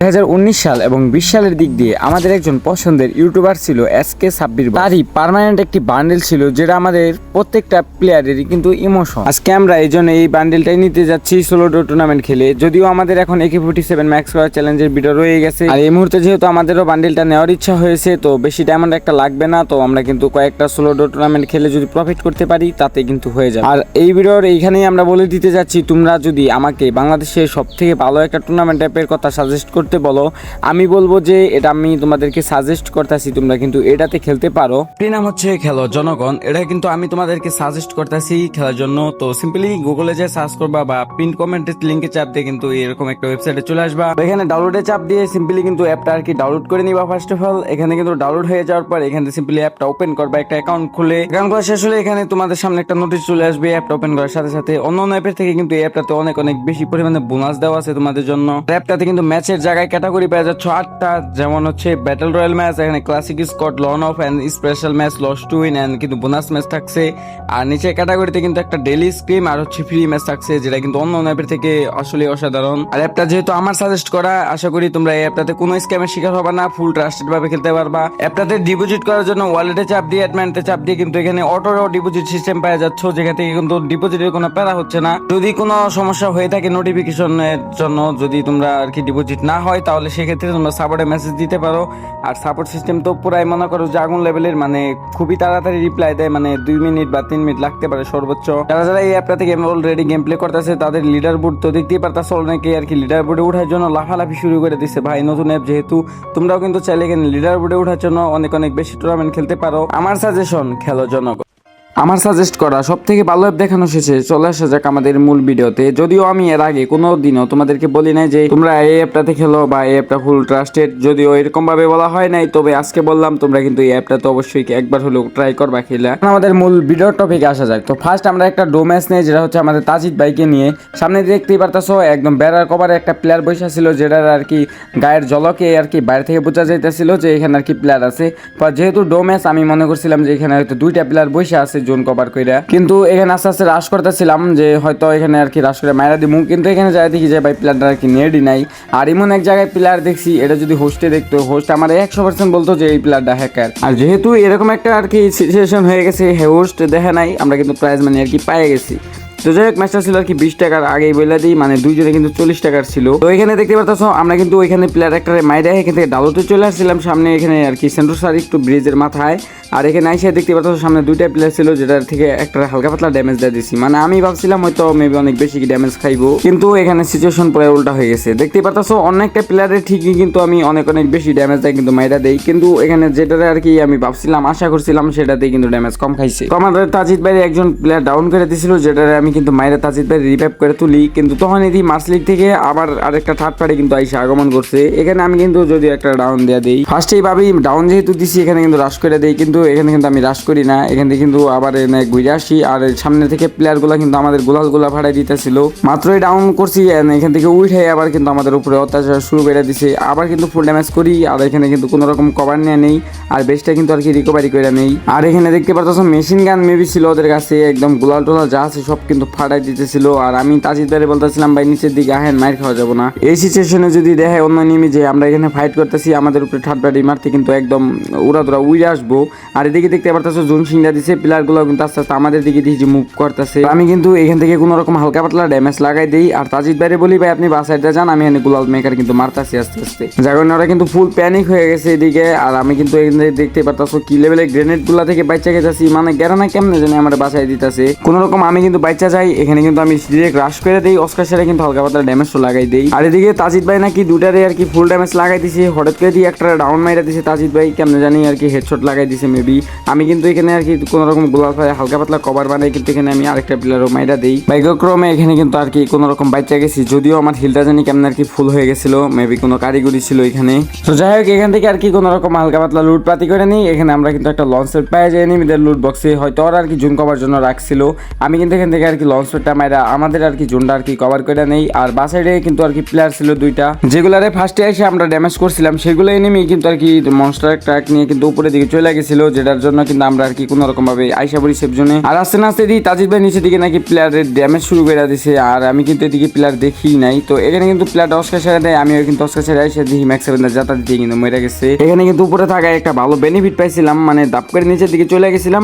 2019 সাল এবং 20 সালের দিক দিয়ে আমাদের একজন পছন্দের ইউটিউবার ছিল এসকে সাব্বির। তারই পার্মানেন্ট একটি বান্ডেল ছিল যেটা আমাদের প্রত্যেকটা প্লেয়ারেরই কিন্তু ইমোশন। আজকে আমরা এই জন্য এই বান্ডেলটাই নিতে যাচ্ছি সোলো ডো টুর্নামেন্ট খেলে। যদিও আমাদের এখন AK47 ম্যাক্স করার চ্যালেঞ্জের ভিডিও রয়ে গেছে, আর এই মুহূর্তে যেহেতু আমাদেরও বান্ডেলটা নেওয়ার ইচ্ছা হয়েছে, তো বেশি ডায়মন্ড একটা লাগবে না, তো আমরা কিন্তু কয়েকটা সোলো ডো টুর্নামেন্ট খেলে যদি প্রফিট করতে পারি তাতে কিন্তু হয়ে যাবে। আর এই ভিডিওর এইখানেই আমরা বলে দিতে যাচ্ছি, তোমরা যদি আমাকে বাংলাদেশের সব থেকে ভালো একটা টুর্নামেন্ট অ্যাপের কথা সাজেস্ট করতে বলো, আমি বলবো যে এটা আমি তোমাদেরকে সাজেস্ট করতেছি, তোমরা কিন্তু এটাতে খেলতে পারো। এর নাম হচ্ছে খেলো জনগণ। এটা কিন্তু আমি তোমাদেরকে সাজেস্ট করতেছি খেলার জন্য। তো সিম্পলি গুগলে যে সার্চ করবা বা পিন কমেন্টের লিংকে চাপ দিয়ে কিন্তু এরকম একটা ওয়েবসাইটে চলে আসবা। এখানে ডাউনলোডে চাপ দিয়ে সিম্পলি কিন্তু অ্যাপটা আর কি ডাউনলোড করে নিবা। ফার্স্ট অফ অল এখানে কিন্তু ডাউনলোড হয়ে যাওয়ার পর এখানে সিম্পলি অ্যাপটা ওপেন করবা, একটা অ্যাকাউন্ট খুলে। অ্যাকাউন্ট করা শেষ হলে এখানে তোমাদের সামনে একটা নোটিশ চলে আসবে। অ্যাপটা ওপেন করার সাথে সাথে অন্য অ্যাপের থেকে কিন্তু এই অ্যাপটাতে অনেক অনেক বেশি পরিমাণে বোনাস দেওয়া আছে তোমাদের জন্য। অ্যাপটাতে কিন্তু ম্যাচের জায়গায় ক্যাটাগরি পেয়ে যাচ্ছ 8টা, যেমন হচ্ছে ব্যাটল রয়্যাল ম্যাচ, এখানে classic squad, lone of and special match, loss to win and কিন্তু বোনাস ম্যাচ থাকছে। আর নিচে ক্যাটাগরিতে কিন্তু একটা ডেইলি স্ক্রিম আর হচ্ছে ফ্রি ম্যাচ থাকছে, যেটা কিন্তু অন্য অ্যাপের থেকে আসলে অসাধারণ। আর অ্যাপটা যেহেতু আমার সাজেস্ট করা, আশা করি তোমরা এই অ্যাপটাতে কোনো স্ক্যামের শিকার হবে না, ফুল ট্রাস্টেড ভাবে খেলতে পারবা। অ্যাপটাতে ডিপোজিট করার জন্য ওয়ালেটে চাপ দিয়ে অ্যাডমেন্টে চাপ দিয়ে কিন্তু এখানে অটো ডিপোজিট সিস্টেম পাওয়া যাচ্ছে, যেখান থেকে কিন্তু ডিপোজিটের কোনো প্যারা হচ্ছে না। যদি কোনো সমস্যা হয়ে থাকে নোটিফিকেশনের জন্য, যদি তোমরা আর কি ডিপোজিট না হয়, তাহলে সেক্ষেত্রে তোমরা সাপোর্টে মেসেজ দিতে পারো। আর সাপোর্ট সিস্টেম তো পুরাই মনে করো যে আগুন লেভেলের, মানে খুবই তাড়াতাড়ি রিপ্লাই দেয়, মানে 2 মিনিট বা 3 মিনিট লাগতে পারে সর্বোচ্চ। যারা যারা এই অ্যাপটা থেকে অলরেডি গেম প্লে করতেছে তাদের লিডার বোর্ড তো দেখতেই পারতাছো, অনেকে আর কি লিডার বোর্ডে ওঠার জন্য লাফালাফি শুরু করে দিচ্ছে। ভাই নতুন অ্যাপ যেহেতু, তোমরাও কিন্তু চাইলে এখানে লিডার বোর্ডে ওঠার জন্য অনেক অনেক বেশি টুর্নামেন্ট খেলতে পারো। আমার সাজেশন খেলো জনগণ। আমার সাজেস্ট করা সব থেকে ভালো অ্যাপ দেখানো শেষে চলে আসা যাক আমাদের মূল ভিডিওতে। যদিও আমি এর আগে কোনো দিনও তোমাদেরকে বলি নাই যে তোমরা এই অ্যাপটাতে খেলো বা এই অ্যাপটা ফুল ট্রাস্টেড, যদিও এরকম ভাবে বলা হয় নাই, তবে আজকে বললাম তোমরা কিন্তু এই অ্যাপটাতে অবশ্যই একবার হলেও ট্রাই করবা খেলা। আমাদের মূল ভিডিওর টপিকে আসা যাক। তো ফার্স্ট আমরা একটা ডো ম্যাচ নেই, যেটা হচ্ছে আমাদের তাজিদ ভাইকে নিয়ে। সামনে দেখতেই পারতাছো একদম বেড়ার কভারে একটা প্লেয়ার বসে ছিল, যেটার আর কি গায়ের ঝলকে আর কি বাইরে থেকে বোঝা যাইতেছিল যে এখানে আর কি প্লেয়ার আছে। যেহেতু ডো ম্যাচ, আমি মনে করছিলাম যে এখানে হয়তো 2টা প্লেয়ার বসে আছে জোন কভার কইরা, কিন্তু এখানে আস্তে আস্তে রাশ করতেছিলাম যে হয়তো এখানে আর কি রাশ করে মাইরা দিমু, কিন্তু এখানে যাই দেখি যে ভাই প্লেয়ারটা আর কি নেডি নাই। আর এমন এক জায়গায় প্লেয়ার দেখছি, এটা যদি হোস্টে দেখতো, হোস্ট আমার 100% বলতো যে এই প্লেয়ারটা হ্যাকার। আর যেহেতু এরকম একটা আর কি সিচুয়েশন হয়ে গেছে, হোস্ট দেখে নাই, আমরা কিন্তু প্রাইজ মানি আর কি পেয়ে গেছি। তো যাই হোক, ম্যাচটা ছিল আর কি 20 টাকার, আগেই বলে দিই, মানে দুইজনে কিন্তু 40 টাকার ছিল। তো এখানে দেখতে পারতেছো আমরা কিন্তু ওইখানে প্লেয়ার একটা মাইরা এখান থেকে ডালোতে চলে আসছিলাম সামনে, এখানে আর কি সেন্ট্রো সার একটু ব্রিজের মাথায়। আর এখানে আইসা দেখতে পারতেছো সামনে 2টা প্লেয়ার ছিল, যেটার থেকে একটা হালকা পাতলা ড্যামেজ দিয়ে দিছি। মানে আমি ভাবছিলাম হয়তো মেবি অনেক বেশি ড্যামেজ খাইবো, কিন্তু এখানে সিচুয়েশন পুরো উল্টা হয়ে গেছে। দেখতে পারতেছো অনেকটা প্লেয়ারের ঠিকই কিন্তু আমি অনেক অনেক বেশি ড্যামেজ দেয় কিন্তু মাইরা দেই, কিন্তু এখানে যেটারে আর কি আমি ভাবছিলাম আশা করছিলাম সেটাতেই কিন্তু ড্যামেজ কম খাইছে। তো আমাদের তাজিদ ভাই একজন প্লেয়ার ডাউন করে দিয়েছিল, যেটারে আমি কিন্তু মাইরা তাজিদ ভাই রিভাইভ করে তুলি। কিন্তু তখন এদি মার্চ লিগ থেকে আবার আরেকটা থার্ড পার্টি কিন্তু আইসা আগমন করছে। এখানে আমি কিন্তু যদি একটা ডাউন দেয়া দেই, ফার্স্টেই ভাবি ডাউন যেহেতু দিছি এখানে কিন্তু রাশ করে দেই, কিন্তু এখানে কিন্তু আমি রাশ করি না, এখান থেকে কিন্তু আবার এনে ঘুরে আসি। আর সামনে থেকে প্লেয়ার গুলা কিন্তু আমাদের গোলাল ফাটাই দিতেছিল, মাত্রই ডাউন করছি, এখান থেকে উঠে আবার কিন্তু আমাদের উপরে অত্যাচার শুরু করে দিছে। আবার কিন্তু ফুল ড্যামেজ করি, আর এখানে কিন্তু কোনো রকম কভার নিয়ে নেই, আর বেশটা কিন্তু আর কি রিকভারি করে নেই। আর এখানে দেখতে পারতেছো মেশিন গান মেবি ছিল ওদের কাছে, একদম গোলাল টোলাল যা আছে সব কিন্তু ফাটাই দিতেছিল। আর আমি তাজিদ ভাই বলতেছিলাম ভাই নিচের দিকে আহেন, মাইর খাওয়া যাবো না। এই সিচুয়েশনে যদি দেখে অন্য নিমি যে আমরা এখানে ফাইট করতেছি, আমাদের উপরে থার্ড পার্টি মারতে কিন্তু একদম উড়াদুরা উড়ে আসবো। আর এদিকে দেখতে পারতেছো জোন সিংটা দিছে, প্লেয়ার গুলো কিন্তু আস্তে আস্তে আমাদের দিকে দিয়ে মুভ করতেছে। আমি কিন্তু এখান থেকে কোনো রকম হালকা পাতলা ড্যামেজ লাগাই দিই, আর তাজিদ ভাইরে বলি ভাই আপনি বাসাইডটা যান, আমি এখানে গুলাল মেকার কিন্তু মারতাছি আস্তে আস্তে। যার কারণে ওরা কিন্তু ফুল প্যানিক হয়ে গেছে এদিকে। আর আমি কিন্তু এখানে দেখতে পারতেছো কি লেভেলের গ্রেনেড গুলা থেকে বাইচা গেছি, মানে গেরানা কেমনে জানি আমার বাসায় দিতেছে কোনো রকম। আমি কিন্তু বাইচা যাই, এখানে কিন্তু আমি ডিরেক্ট রাশ করে দেই, অস্কার সেরে কিন্তু হালকা পাতলা ড্যামেজ তো লাগাই দেই। আর এদিকে তাজিদ ভাই নাকি 2টারে আর কি ফুল ড্যামেজ লাগাই দিছে, হঠাৎ করে দিয়ে একটা ডাউন মাইরা দিছে তাজিদ ভাই, কেমনে জানি আর কি হেডশট লাগাই দিছে মেবি। আমি কিন্তু এখানে আর কি কোনো রকম গোলাল ফায় হালকা পাতলা কভার বানাই, কিন্তু এখানে আমি আরেকটা প্লেয়ারও মাইরা দেই। ভাগ্যক্রমে এখানে কিন্তু আর কি কোনো রকম বাইচা গেছি, যদিও আমার হিলটা জানি কেমন আর কি ফুল হয়ে গেছিল, মেবি কোনো কারিগরি ছিল এখানে। তো যাই হোক, এখান থেকে আর কি কোনো রকম হালকা পাতলা লুট পাতি করে নিই। এখানে আমরা কিন্তু একটা লঞ্চের পায়ে যাই নিমিদের লুট বক্সে, হয়তো ওরা আর কি জুন কভার জন্য রাখছিল। আমি কিন্তু এখান থেকে আর কি লঞ্চ প্যাডটা মাইরা আমাদের আর কি জোনটা আর কি কভার করে নেই। আর বাসাইডে কিন্তু আর কি প্লেয়ার ছিল দুইটা, যেগুলারে ফার্স্টে এসে আমরা ড্যামেজ করছিলাম সেগুলো এনিমি কিন্তু আর কি মনস্টার ট্রাক নিয়ে কিন্তু উপরের দিকে চলে গেছিল, যেটার জন্য কিন্তু আমরা আর কি কোনো রকম ভাবে আইসা পড়ি সেফ জোনে। আর আস্তে আস্তে দিই তাজিদ ভাই নিচের দিকে নাকি প্লেয়ারের ড্যামেজ শুরু করে দিছে, আর আমি কিন্তু এদিকে প্লেয়ার দেখি নাই। তো এখানে কিন্তু প্লেয়ার অস্কার সেরা দেয়, আমিও কিন্তু অস্কার সেরা এসে দেখি ম্যাক্স 7 যাতা দিতে কিন্তু মরে গেছে। এখানে কিন্তু উপরে থাকা একটা ভালো বেনিফিট পাইছিলাম, মানে দাপ করে নিচের দিকে চলে গেছিলাম,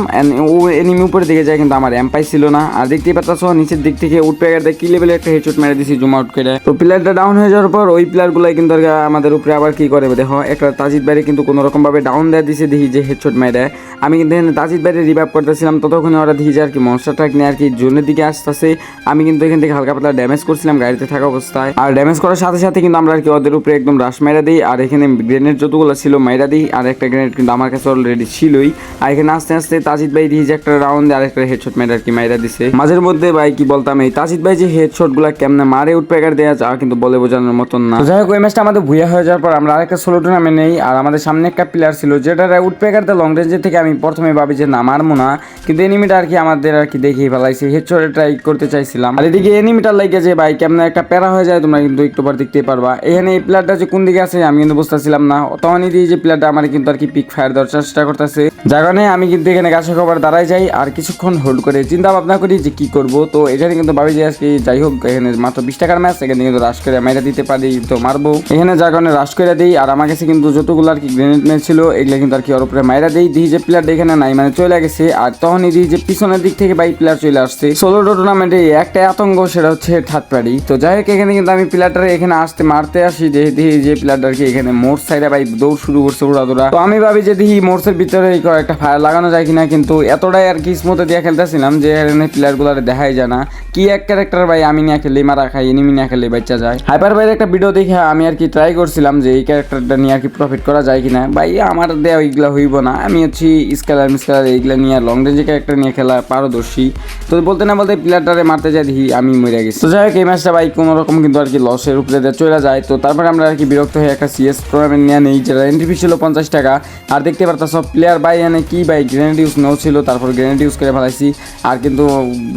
ও এনিমি উপরের দিকে যায় কিন্তু আমার এম পাইছিল না। আর দেখতেই পাচ্ছ নিচের দিক থেকে উঠপে গেছে কি লেভেলে একটা হেডশট মেরে দিছি জুম আউট করে। তো প্লেয়ারটা ডাউন হয়ে যাওয়ার পর ওই প্লেয়ার গুলাই কিন্তু আমাদের উপরে আবার কি করে দেখো একটা তাজিদ বাইরে কিন্তু কোনো রকম ভাবে ডাউন দেওয়া দিছে, দেখি যে হেডশট মেরে। আমি কিন্তু তাজিদ বাইরে রিভাইভ করতেছিলাম, ততক্ষণে ওরা দেখি যে আর কি মনস্টার ট্রাক নিয়ে আর কি জোনের দিকে আসতেছে। আমি কিন্তু এখান থেকে হালকা পাতলা ড্যামেজ করছিলাম গাড়িতে থাকা অবস্থায়, আর ড্যামেজ করার সাথে সাথে কিন্তু আমরা আর কি ওদের উপরে একদম রাশ মাইরা দিই। আর এখানে গ্রেনেড যতগুলো ছিল মাইরা দিই, আর একটা গ্রেনেড কিন্তু আমার কাছে অলরেডি ছিলই। আর এখানে আস্তে আস্তে তাজিদ ভাই দিয়ে যে একটা রাউন্ড আর একটা হেডশট মেরে আর কি মাইরা দিছে। মাঝের মধ্যে ভাই কি বলতাম, এই তাজিদ ভাই যে হেডশট গুলা কেমনে মারে উঠপেকার দেয়া যা কিন্তু বলে বোঝানোর মতন না। যাই হোক ওই ম্যাচটা আমাদের ভুয়া হয়ে যাওয়ার পর আমরা আরেকটা সোলো টুর্নামেন্ট নেই, আর আমাদের সামনে একটা প্লেয়ার ছিল যেটা উঠপেকার লং রেঞ্জের থেকে আমি প্রথমে ভাবি যে না মারবো না, কিন্তু এনিমিটা আর কি আমাদের আর কি দেখিয়ে ফেলাইছে, হেডশটে ট্রাই করতে চাইছিলাম। আর এদিকে এনিমিটার লাগে যে ভাই কেমনে একটা প্যারা হয়ে যায় তোমরা কিন্তু একটু পর দেখতে পারবা। এখানে এই প্লেয়ারটা যে কোন দিকে আছে আমি কিন্তু বুঝতেছিলাম না, তখনই দিয়ে যে প্লেয়ারটা আমার কিন্তু আর কি পিক ফায়ার দেওয়ার চেষ্টা করতেছে, যার কারণে আমি কিন্তু এখানে গাছের খবর দাঁড়ায় যাই আর কিছুক্ষণ হোল্ড করে চিন্তা ভাবনা করি যে কি করবো। তো এখানে কিন্তু ভাবি যে আজকে যাই হোক এখানে মাত্র 20 টাকার ম্যাচ, এখানে কিন্তু রাশ করে মাইরা দিতে পারি, তো মারবো। এখানে যার কারণে রাশ করে দিই, আর আমার কাছে কিন্তু যতগুলো আর কি গ্রেনেড ম্যাচ ছিল এগুলো কিন্তু আর কি ওর উপরে মাইরা দিই, দিই যে প্লেয়ার এখানে নাই মানে চলে গেছে। আর তখনই দিই যে পিছনের দিক থেকে বাই প্লেয়ার চলে আসছে। সোলো টুর্নামেন্টে একটা আতঙ্ক, সেটা হচ্ছে থার্ড পার্টি। তো যাই হোক এখানে কিন্তু আমি প্লেয়ারটারে এখানে আসতে মারতে আসি, দেখি যে প্লেয়ারটার কি এখানে মোড় সাইডে ভাই দৌড় শুরু করছে উড়াদৌড়া। তো আমি ভাবি যে দেখি মোড়সের ভিতরে একটা ফায়ার লাগানো যায় কিনা, কিন্তু এতটাই আর কি স্মুথে দিয়ে খেলতেছিলাম যে এখানে প্লেয়ার গুলার দেখাই যায় না কি এক ক্যারেক্টার ভাই আমি নিয়ে খেলে মারা খাই, এনিমি নিয়ে খেলে বাচ্চা যায়। হাইপার ভাইয়ের একটা ভিডিও দেখে আমি আর কি ট্রাই করছিলাম যে এই ক্যারেক্টারটা নিয়ে আর কি প্রফিট করা যায় কিনা। ভাই আমার দেওয়া এইগুলা হইব না, আমি হচ্ছি স্কেলার মিসকেলার এইগুলা নিয়ে লং রেঞ্জে ক্যারেক্টার নিয়ে খেলা পারদর্শী। তো বলতে না বলতে প্লেয়ারটারে মারতে যাই দেখি আমি মরে গেছি। তো যাই হোক এই ম্যাচটা ভাই কোনো রকম কিন্তু আর কি লসের উপরে চলে যায়। তো তারপরে আমরা আর কি বিরক্ত হয়ে একটা সিএস টুর্নামেন্ট নিয়ে নেই, যেটা এন্ট্রি ফি ছিল 50 টাকা। আর দেখতে পারতাম সব প্লেয়ার ভাই এনে কি ভাই গ্রেনেড ইউজ নেও ছিল, তারপর গ্রেনেড ইউজ করে ফেলাইছি। আর কিন্তু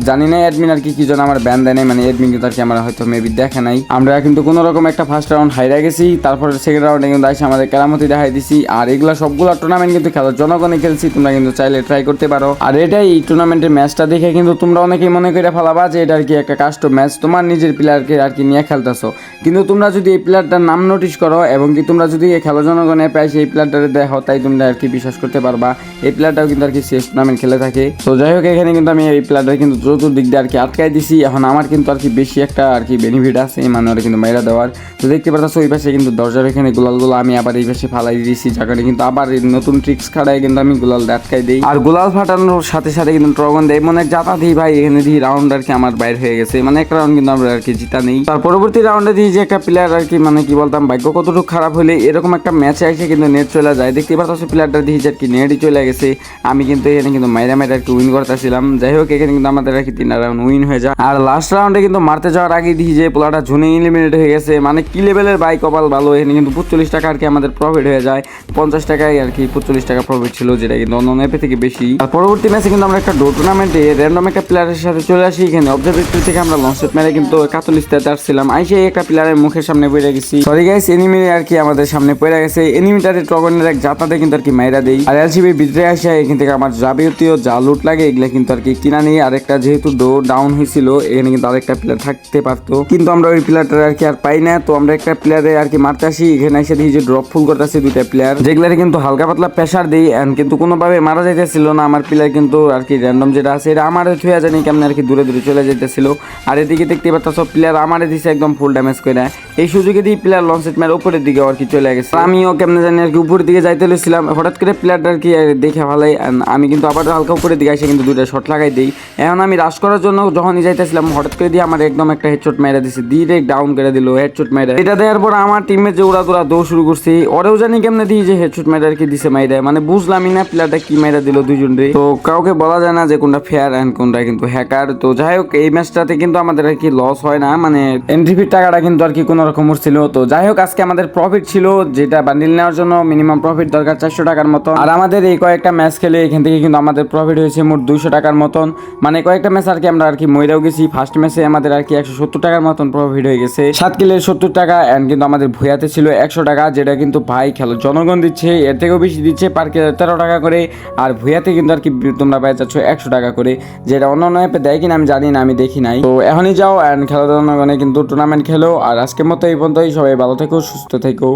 জানি না অ্যাডমিন আর কি জন আমার ব্যান দেয় নাই, মানে অ্যাডমিন কিন্তু আর কি আমার হয়তো মেবি দেখে নাই। আমরা কিন্তু কোনো রকম একটা ফার্স্ট রাউন্ড হাইরা গেছি, তারপর সেকেন্ড রাউন্ডে কিন্তু এসে আমাদের কেরামতি দেখাই দিছি। আর এগুলো সবগুলো টুর্নামেন্ট কিন্তু খেলার জনগণে খেলছি, তোমরা কিন্তু চাইলে ট্রাই করতে পারো। আর এটাই এই টুর্নামেন্টের ম্যাচটা দেখে কিন্তু তোমরা অনেকেই মনে করে ফেলাবা যে এটা আর কি একটা কাস্টম ম্যাচ, তোমার নিজের প্লেয়ারকে আর কি নিয়ে খেলতেছো। কিন্তু তোমরা যদি এই প্লেয়ারটার নাম নোটিশ করো এবং কি তোমরা যদি এই খেলা জনগণে পাই সেই প্লেয়ারটারে দেখো, তাই তোমরা আর কি বিশ্বাস করতে পারবা এই প্লেয়ারটাও কিন্তু আর কি শেষ টুর্নামেন্ট খেলে থাকে। তো যাই হোক এখানে কিন্তু আমি এই প্লেয়ারটা কিন্তু চতুর্দিক দিয়ে আর কি আটকাই দিছি। এখন আমার কিন্তু আর কি বেশি একটা আর কি বেনিফিট আছে এই মানে কিন্তু মাইরা দেওয়ার। তো দেখতে পারতেছো ওই পাশে কিন্তু দরজার এখানে গুলালগুলো আমি আবার এই পাশে ফালাই দিয়েছি, যাকে কিন্তু আবার নতুন ট্রিক্স খাড়ায় কিন্তু আমি গুলাল আটকাই দিই। আর গুলাল ফাটানোর সাথে সাথে কিন্তু ড্রাগন দেয় মনে জাতা দিই ভাই, এখানে দিই রাউন্ড আর কি আমার বাইরে হয়ে গেছে, মানে একটা রাউন্ড কিন্তু আমরা আর কি জিতা নেই। তার পরবর্তী রাউন্ডে দিই যে একটা প্লেয়ার আর কি মানে কি বলতাম ভাগ্য কতটুকু খারাপ হলে এরকম একটা ম্যাচে এসে কিন্তু নেট চলে যায়। দেখতে পারতেছো প্লেয়ারটা দিই যে আর কি নেটই চলে গেছে, আমি কিন্তু এখানে কিন্তু মাইরা আর কি উইন করতেছিলাম। যাই হোক এখানে কিন্তু আমাদের আর কি 3 রাউন্ড উইন হয়ে যায়। আর লাস্ট রাউন্ডে কিন্তু মারতে যাওয়ার আগে দিই যে প্লেয়ারটা ঝুনে এলিমিনেট হয়ে গেছে, মানে কি লেভেলের বাইক কপাল ভালো। এখানে কিন্তু 45 টাকা আর কি আমাদের প্রফিট হয়ে যায়, 50 টাকায় আর কি 45 টাকা প্রফিট ছিল, যেটা কিন্তু অন্য অ্যাপে থেকে বেশি। আর পরবর্তী ম্যাচে কিন্তু আমরা একটা ডো টুর্নামেন্টে র্যান্ডম একটা প্লেয়ারের সাথে চলে আসি। এখানে অবজারভেটরি থেকে আমরা লঞ্চেট মেরে কিন্তু কাতলিস্তাতে আসছিলাম, আইসে একটা প্লেয়ারের মুখের সামনে পড়ে গেছি। সরি গাইস, এনিমি আর কি আমাদের সামনে পড়ে গেছে। এনিমিটারে ট্রগনের এক জাতাতে কিন্তু আর কি মাইরা দেই। আর এলসিবি ভিতরে আসে এখান থেকে আমার যাবতীয় যা লুট লাগে এগুলা কিন্তু আর কি কিনা নিয়ে আরেকটা যেহেতু ডো ডাউন হয়েছিল এখানে কিন্তু আরেকটা প্লেয়ার থাকতে পারতো, কিন্তু আমরা ওই প্লেয়ারটা আর কি আর পাই না। তো আমরা একটা প্লেয়ারে আর কি মারতে আসি, এখানে এসে দেখি যে ড্রপ ফুল করতেছে দুইটা প্লেয়ার, যেগুলারে কিন্তু হালকা পাতলা প্রেসার দিই কিন্তু কোনোভাবে মারা যাইতেছিল না। আমার প্লেয়ার কিন্তু আর কি র্যান্ডম যেটা আছে এটা আমার থুয়া জানি কেমন আর কি দূরে দূরে চলে যাইতেছিল। আর এদিকে দেখতে পাচ্ছ সব প্লেয়ার আমারে দিছে একদম ফুল ড্যামেজ করে। এই সুযোগে দিয়ে প্লেয়ার লঞ্চেট মেরে উপরের দিকে আর কি চলে গেছে, আমিও কেমনে জানি আর কি উপরের দিকে যাইতে লেছিলাম, হঠাৎ করে প্লেয়ারটা আর কি দেখে ভালাই আমি কিন্তু আবার হালকা উপরের দিকে এসে কিন্তু দুইটা শট লাগাই দিই। এখন আমি রাশ করার জন্য যখনই যাইতেছিলাম হঠাৎ করে দিয়ে আমার একদম একটা হেডশট মেরে দিছে, ডিরেক্ট ডাউন করে দিল হেডশট মেরে। এটা দেওয়ার পর আমার টিমে যে ওরা দৌড় শুরু করছে, ওরেও জানি কেমনে দিই যে হেডশট মেরে আর কি দিছে মাইরে, মানে বুঝলামই না প্লেয়ারটা কি মেরে দিল দুইজনরে। তো কাউকে বলা যায় না যে কোনটা ফেয়ার এন্ড কোনটা কিন্তু হ্যাকার। তো যাই হোক এই ম্যাচটাতে কিন্তু আমাদের আর কি লস হয় না, মানে এন্ট্রি ফির টাকাটা কিন্তু আর কি কোনো রকম উঠছিল। তো যাই হোক আজকে আমাদের প্রফিট ছিল, যেটা বান্ডিল নেওয়ার জন্য মিনিমাম প্রফিট দরকার 400 টাকার মতো। আর আমাদের এই কয়েকটা ম্যাচ খেলে এখান থেকে কিন্তু আমাদের প্রফিট হয়েছে মোট 200 টাকার মতন, মানে কয়েকটা ম্যাচ ম্যাচ আর কি আমরা আর কি মইরাও গেছি। ফার্স্ট ম্যাচে আমাদের আর কি 170 টাকার মতন প্রফিট হয়ে গেছে, 7 কিলের 70 টাকা। এন্ড কিন্তু আমাদের ভুয়াতে ছিল 100 টাকা, যেটা কিন্তু ভাই খেলো জনগণ দিচ্ছে, এর থেকেও বেশি দিচ্ছে, পার কিলে 13 টাকা করে। আর ভুয়াতে কিন্তু আর কি তোমরা পেয়ে যাচ্ছ 100 টাকা করে, যেটা অন্য অন্য অ্যাপে দেয় কিনা আমি জানি না, আমি দেখি নাই। তো এখনই যাও অ্যান্ড খেলো জনগণে কিন্তু টুর্নামেন্ট খেলো। আর আজকের মতো এই পর্যন্তই, সবাই ভালো থেকো, সুস্থ থেকো।